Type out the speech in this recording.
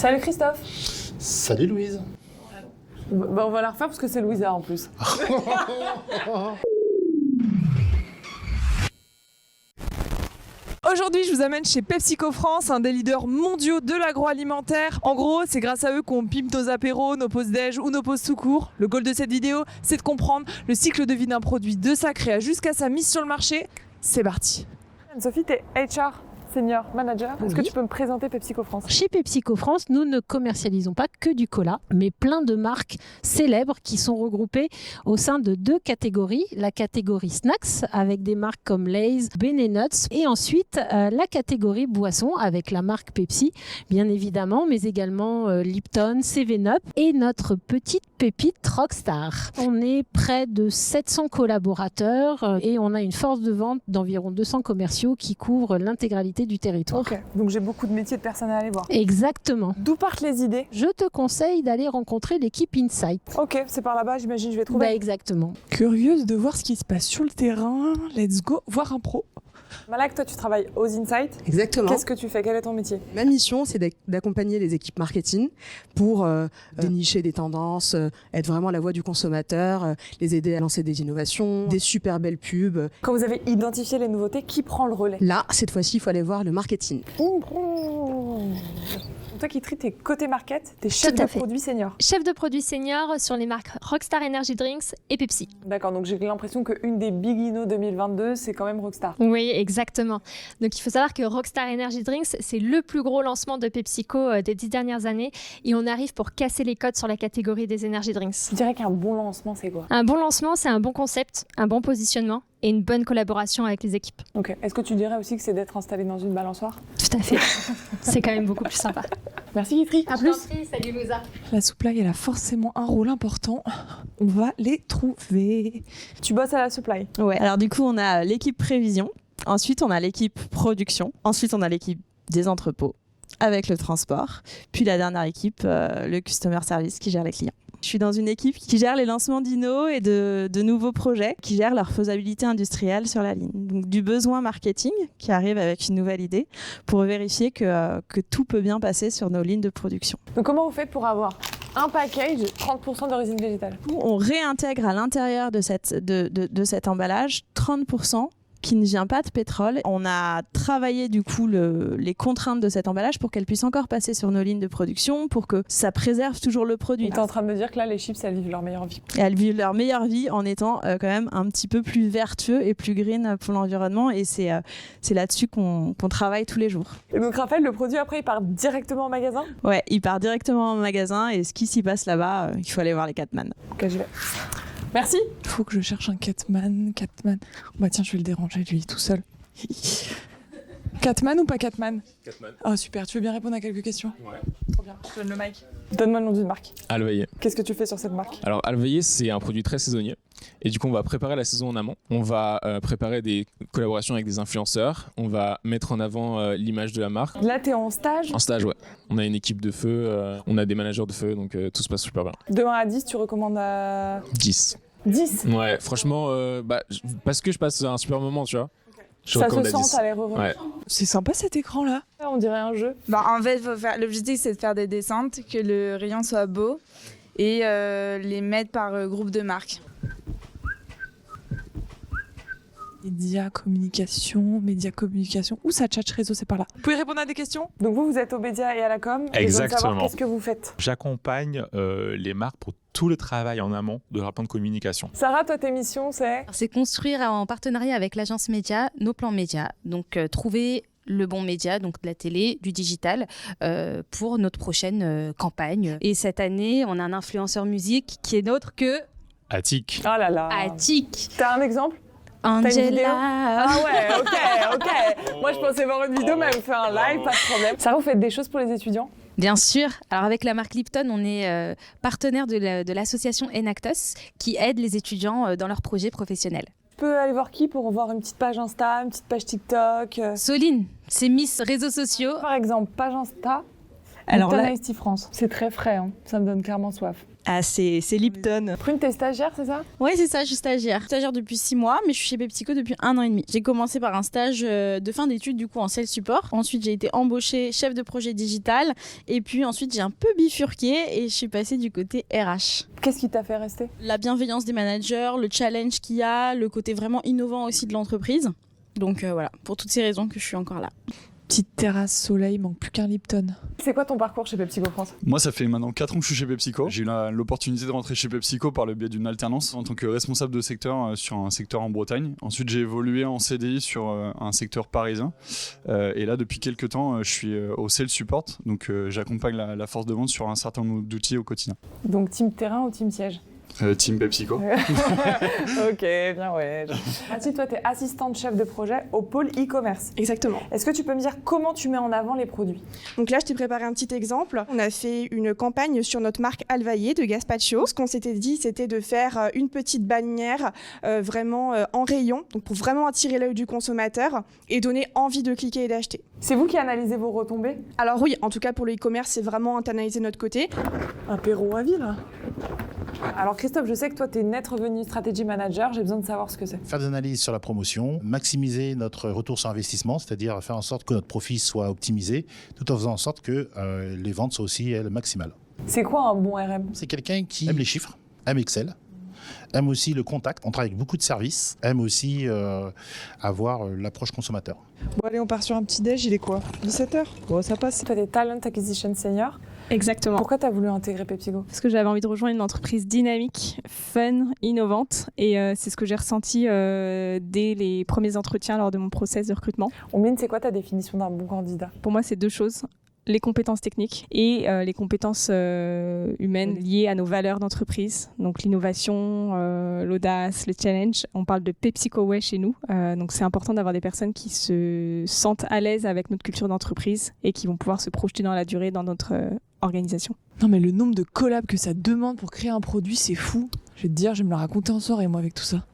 Salut Christophe. Salut Louise. Bah, on va la refaire parce que c'est Louisa en plus. Aujourd'hui, je vous amène chez PepsiCo France, un des leaders mondiaux de l'agroalimentaire. En gros, c'est grâce à eux qu'on pimpe nos apéros, nos pauses déj ou nos pauses sous cours. Le goal de cette vidéo, c'est de comprendre le cycle de vie d'un produit de sa créa jusqu'à sa mise sur le marché. C'est parti. Sophie, t'es HR Senior Manager. Est-ce que tu peux me présenter PepsiCo France ? Chez PepsiCo France, nous ne commercialisons pas que du cola, mais plein de marques célèbres qui sont regroupées au sein de deux catégories. La catégorie snacks avec des marques comme Lay's, Ben & Nuts, et ensuite la catégorie boissons avec la marque Pepsi, bien évidemment, mais également Lipton, 7up et notre petite pépite Rockstar. On est près de 700 collaborateurs et on a une force de vente d'environ 200 commerciaux qui couvrent l'intégralité du territoire. Ok, donc j'ai beaucoup de métiers de personnes à aller voir. Exactement. D'où partent les idées ? Je te conseille d'aller rencontrer l'équipe Insight. Ok, c'est par là-bas, j'imagine, je vais trouver. Exactement. Curieuse de voir ce qui se passe sur le terrain. Let's go voir un pro. Malak, toi tu travailles aux Insights. Exactement. Qu'est-ce que tu fais ? Quel est ton métier ? Ma mission, c'est d'accompagner les équipes marketing pour dénicher des tendances, être vraiment la voix du consommateur, les aider à lancer des innovations, des super belles pubs. Quand vous avez identifié les nouveautés, qui prend le relais ? Là, cette fois-ci, il faut aller voir le marketing. Toi qui tries tes côté market, t'es chef de produit senior. Chef de produit senior sur les marques Rockstar Energy Drinks et Pepsi. D'accord, donc j'ai l'impression qu'une des Big Inno 2022, c'est quand même Rockstar. Oui, exactement. Donc il faut savoir que Rockstar Energy Drinks, c'est le plus gros lancement de PepsiCo des 10 dernières années et on arrive pour casser les codes sur la catégorie des energy drinks. Je dirais qu'un bon lancement, c'est quoi ? Un bon lancement, c'est un bon concept, un bon positionnement et une bonne collaboration avec les équipes. Ok. Est-ce que tu dirais aussi que c'est d'être installé dans une balançoire ? Tout à fait. C'est quand même beaucoup plus sympa. Merci Guitry, à plus. Salut Louisa. La supply, elle a forcément un rôle important. On va les trouver. Tu bosses à la supply ? Ouais, alors du coup, on a l'équipe prévision, ensuite on a l'équipe production, ensuite on a l'équipe des entrepôts avec le transport, puis la dernière équipe, le customer service qui gère les clients. Je suis dans une équipe qui gère les lancements d'inno et de nouveaux projets, qui gère leur faisabilité industrielle sur la ligne. Donc du besoin marketing qui arrive avec une nouvelle idée pour vérifier que tout peut bien passer sur nos lignes de production. Donc comment vous faites pour avoir un package 30% d'origine végétale ? On réintègre à l'intérieur de cet emballage 30% qui ne vient pas de pétrole. On a travaillé du coup les contraintes de cet emballage pour qu'elle puisse encore passer sur nos lignes de production, pour que ça préserve toujours le produit. Tu es en train de me dire que là, les chips, elles vivent leur meilleure vie. Et elles vivent leur meilleure vie en étant quand même un petit peu plus vertueux et plus green pour l'environnement. Et c'est là-dessus qu'on travaille tous les jours. Et donc Raphaël, le produit après, il part directement au magasin ? Ouais, il part directement au magasin et ce qui s'y passe là-bas, il faut aller voir les Catman. Ok, j'y vais. Merci. Il faut que je cherche un Catman. Bah tiens, je vais le déranger lui tout seul. Catman ou pas Catman ? Catman. Oh super, tu veux bien répondre à quelques questions ? Ouais. Trop bien, je te donne le mic. Donne-moi le nom d'une marque. Alveillé. Qu'est-ce que tu fais sur cette marque ? Alors Alveillé, c'est un produit très saisonnier. Et du coup, on va préparer la saison en amont. On va préparer des collaborations avec des influenceurs. On va mettre en avant l'image de la marque. Là, t'es en stage ? En stage, ouais. On a une équipe de feu, on a des managers de feu, donc tout se passe super bien. De 1 à 10, tu recommandes à... 10. 10 ? Ouais, franchement, parce que je passe un super moment, tu vois. Je Ça se recommande à sent, 10. t'as l'air heureux. Ouais. C'est sympa cet écran-là. On dirait un jeu. En fait, l'objectif, c'est de faire des descentes, que le rayon soit beau et les mettre par groupe de marques. Média communication. Où ça chat réseau, c'est par là. Vous pouvez répondre à des questions ? Donc vous êtes aux médias et à la com. Et je veux savoir qu'est-ce que vous faites. J'accompagne les marques pour tout le travail en amont de leur plan de communication. Sarah, toi, tes missions, c'est ? C'est construire en partenariat avec l'agence média nos plans médias. Donc trouver le bon média, donc de la télé, du digital, pour notre prochaine campagne. Et cette année, on a un influenceur musique qui est nôtre que... Attic. Oh là là. Attic. T'as un exemple ? T'as une vidéo ? Angela. Ah ouais, ok. Moi, je pensais voir une vidéo, mais elle me fait un live, pas de problème. Sarah, vous faites des choses pour les étudiants ? Bien sûr. Alors avec la marque Lipton, on est partenaire de l'association Enactos qui aide les étudiants dans leurs projets professionnels. Je peux aller voir qui pour voir une petite page Insta, une petite page TikTok Soline, c'est Miss Réseaux sociaux. Par exemple, page Insta, Alors Lipton là, Ice Tea France, c'est très frais, hein. Ça me donne clairement soif. c'est Lipton. Prune, t'es stagiaire, c'est ça? Oui, c'est ça, je suis stagiaire. Stagiaire depuis 6 mois, mais je suis chez PepsiCo depuis 1 an et demi. J'ai commencé par un stage de fin d'études du coup en sales support. Ensuite, j'ai été embauchée chef de projet digital. Et puis ensuite, j'ai un peu bifurqué et je suis passée du côté RH. Qu'est-ce qui t'a fait rester? La bienveillance des managers, le challenge qu'il y a, le côté vraiment innovant aussi de l'entreprise. Donc voilà, pour toutes ces raisons que je suis encore là. petite terrasse soleil, manque plus qu'un Lipton. C'est quoi ton parcours chez PepsiCo France? Moi, ça fait maintenant 4 ans que je suis chez PepsiCo. J'ai eu l'opportunité de rentrer chez PepsiCo par le biais d'une alternance en tant que responsable de secteur sur un secteur en Bretagne. Ensuite, j'ai évolué en CDI sur un secteur parisien. Et là, depuis quelques temps, je suis au Sales Support. Donc, j'accompagne la force de vente sur un certain nombre d'outils au quotidien. Donc, team terrain ou team siège? Team PepsiCo. Ok, bien ouais. Mathilde, toi, tu es assistante chef de projet au pôle e-commerce. Exactement. Est-ce que tu peux me dire comment tu mets en avant les produits? Donc là, je t'ai préparé un petit exemple. On a fait une campagne sur notre marque Alvaillé de Gaspacho. Ce qu'on s'était dit, c'était de faire une petite bannière vraiment en rayon, donc pour vraiment attirer l'œil du consommateur et donner envie de cliquer et d'acheter. C'est vous qui analysez vos retombées? Alors oui, en tout cas pour le e-commerce, c'est vraiment internalisé de notre côté. Apéro à vie, là. Alors Christophe, je sais que toi, tu es Net Revenue Strategy Manager. J'ai besoin de savoir ce que c'est. Faire des analyses sur la promotion, maximiser notre retour sur investissement, c'est-à-dire faire en sorte que notre profit soit optimisé, tout en faisant en sorte que les ventes soient aussi maximales. C'est quoi un bon RM? C'est quelqu'un qui aime les chiffres, aime Excel, aime aussi le contact, on travaille avec beaucoup de services, aime aussi avoir l'approche consommateur. Bon allez, on part sur un petit déj, il est quoi? 17h? Bon, ça passe. Toi, t'es Talent Acquisition Senior. Exactement. Pourquoi tu as voulu intégrer PepsiCo? Parce que j'avais envie de rejoindre une entreprise dynamique, fun, innovante. Et c'est ce que j'ai ressenti dès les premiers entretiens lors de mon process de recrutement. Ombline, c'est quoi ta définition d'un bon candidat? Pour moi, c'est 2 choses. Les compétences techniques et les compétences humaines liées à nos valeurs d'entreprise. Donc l'innovation, l'audace, le challenge. On parle de PepsiCo Way chez nous. Donc c'est important d'avoir des personnes qui se sentent à l'aise avec notre culture d'entreprise et qui vont pouvoir se projeter dans la durée dans notre organisation. Non mais le nombre de collabs que ça demande pour créer un produit, c'est fou. Je vais te dire, je vais me le raconter en soirée moi avec tout ça.